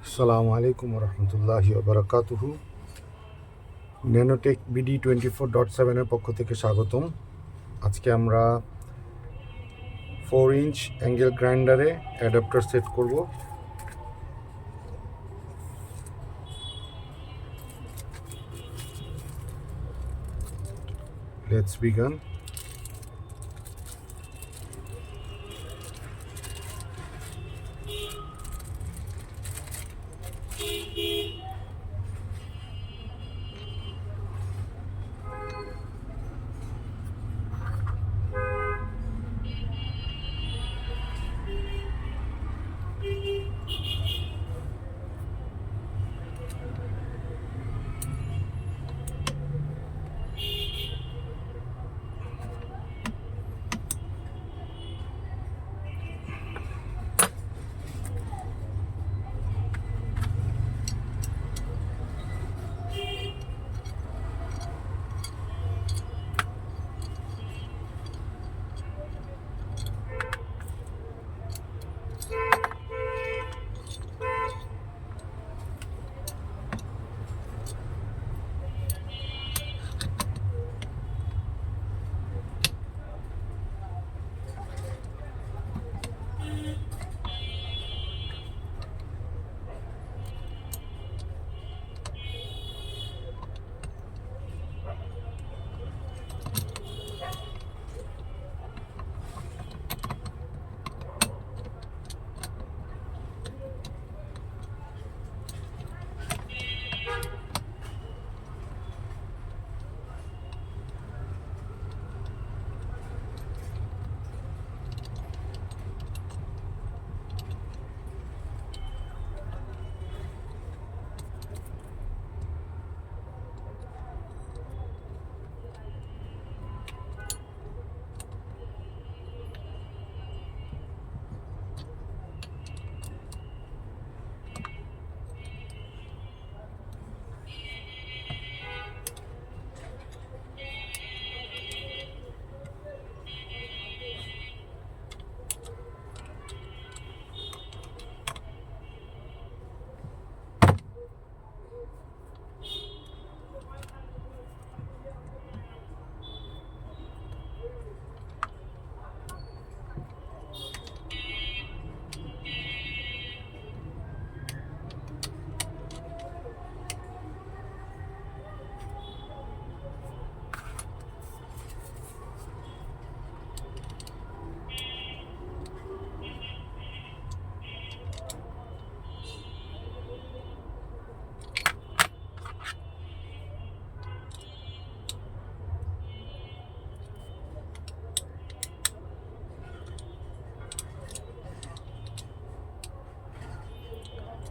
আসসালামু আলাইকুম রহমতুল্লাহি বারাকাতুহু। ন্যানোটেক BD24.7 পক্ষ থেকে স্বাগতম। আজকে আমরা 4 ইঞ্চ অ্যাঙ্গেল গ্রাইন্ডারে অ্যাডাপ্টার সেট করব। Let's began.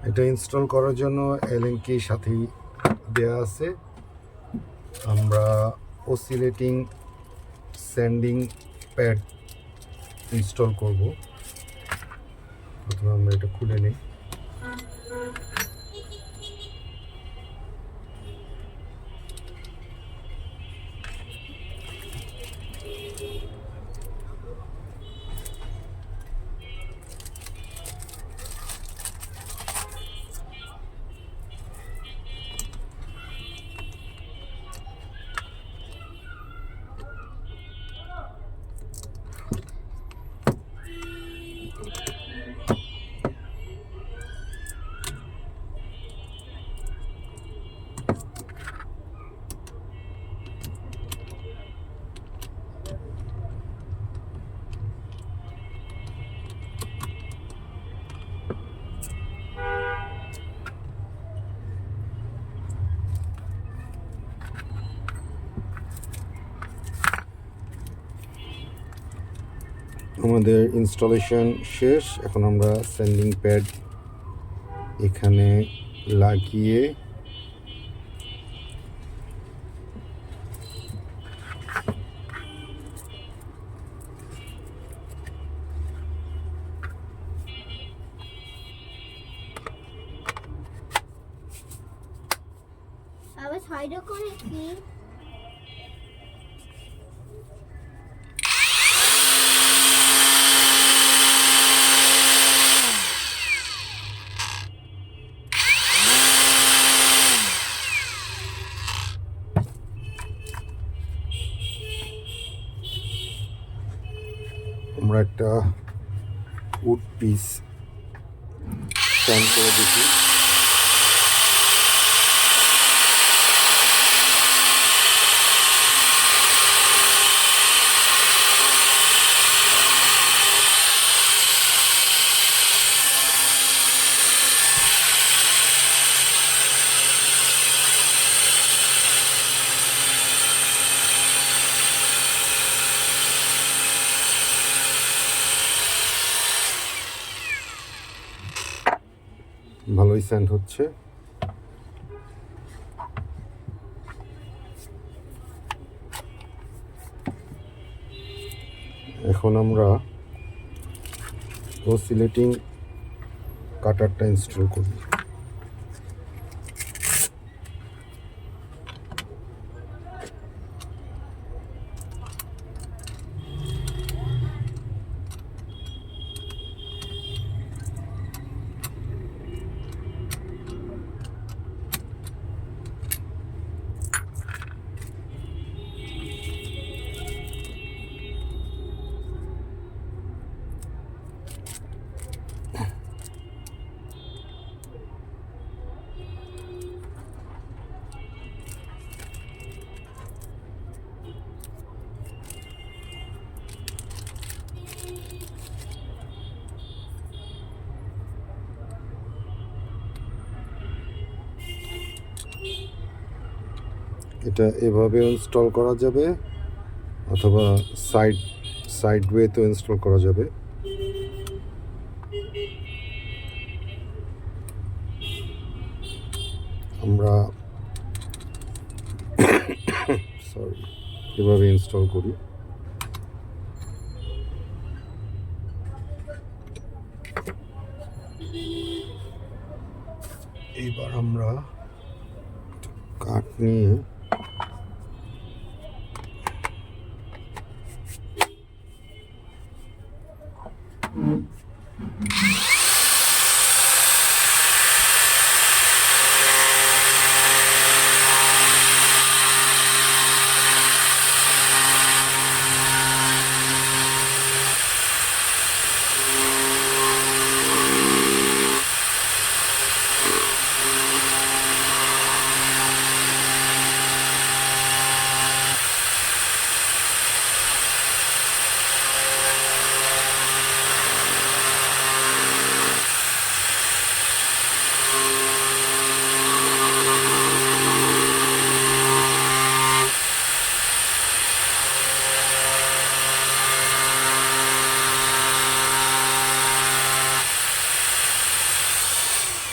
এটা ইনস্টল করার জন্য অ্যালেন কি সাথেই দেয়া আছে। আমরা অসিলেটিং স্যান্ডিং প্যাড ইনস্টল করব। প্রথমে আমরা এটা খুলে নিই। আমাদের ইনস্টলেশন শেষ। এখন আমরা স্যান্ডিং প্যাড এখানে লাগিয়ে আবার সাইডে করে কি আমরা একটা উড পিস স্ট্যান্ড করে দেখি। ভালোই স্যান্ড হচ্ছে। এখন আমরা অসিলেটিং কাটারটা ইনস্টল করি। এটা এভাবে ইনস্টল করা যাবে অথবা সাইড ওয়েতেও ইনস্টল করা যাবে। আমরা এভাবে ইনস্টল করি। এবার আমরা কাঠ নিয়ে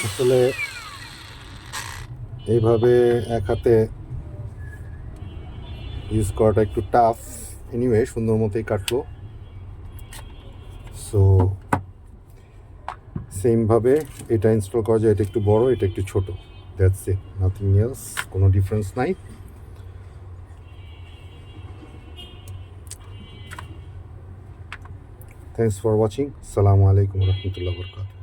আসলে এইভাবে এক হাতে ইউজ করাটা একটু টাফ। এনিওয়ে সুন্দর মতোই কাটলো। সো সেমভাবে এটা ইনস্টল করা যায়। এটা একটু বড়, এটা একটু ছোট, দ্যাটস ইট, নাথিং এলস, কোনো ডিফারেন্স নাই। Thanks for watching. আসসালামু আলাইকুম রহমতুল্লাহ বরকাতুহু।